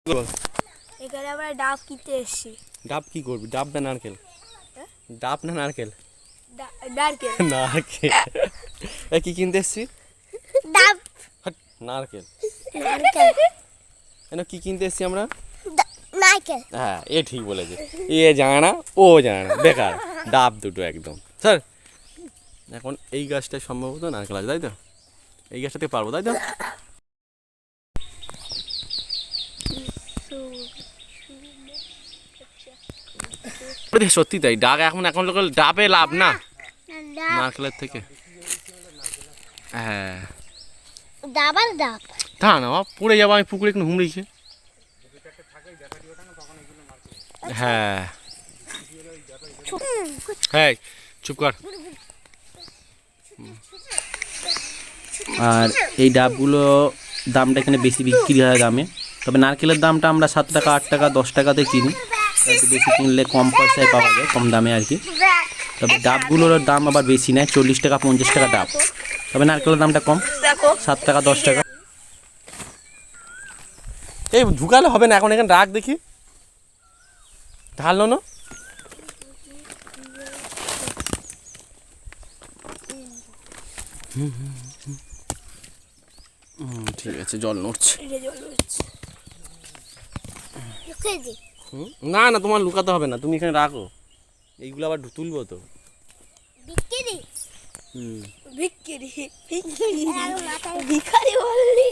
এখানে আমরা ডাব কিনতে এসেছি। ডাব কি করবি? ডাব না নারকেল? ডাব না নারকেল? নারকেল। নারকেল। এ কি কিনতে এসেছি? ডাব। নারকেল। নারকেল। কেন কি কিনতে এসেছি আমরা? নারকেল। হ্যাঁ, এ ঠিক বলেছে। এ জানে না, ও জানে না, বেকার। ডাব দুটো একদম। স্যার, এখন এই গাছটা সম্ভবত নারকেল আছে, তাই তো? এই গাছটাতে পারবো, তাই তো? সত্যি তাই, ডাব এখন লোক ডাবে লাভ না নারকেলের থেকে। হ্যাঁ, ডাব আর ডাব। তা না পড়ে যাবো আমি পুকুরে একটু হুমড়িছে। হ্যাঁ হ্যাঁ, চুপ কর। আর এই ডাবগুলো দামটা এখানে বেশি বিক্রি হয় দামে, তবে নারকেলের দামটা আমরা 7 টাকা 8 টাকা 10 টাকাতে কিনি, একটু বেশি কিনলে কম পয়সায় পাওয়া যায়, কম দামে আর কি। তবে ডাবগুলোর দাম আবার বেশি নেয়, 40 টাকা 50 টাকা ডাব, তবে নারকেলের দামটা কম, 7 টাকা 10 টাকা। এই ঢুকালে হবে না, এখন এখানে রাখ দেখি, ঢাললো না। ঠিক আছে, জল নড়ছে। না না, তোমার লুকাতে হবে না, তুমি এখানে রাখো, এইগুলো আবার তুলবো তো। ভিখারি বললি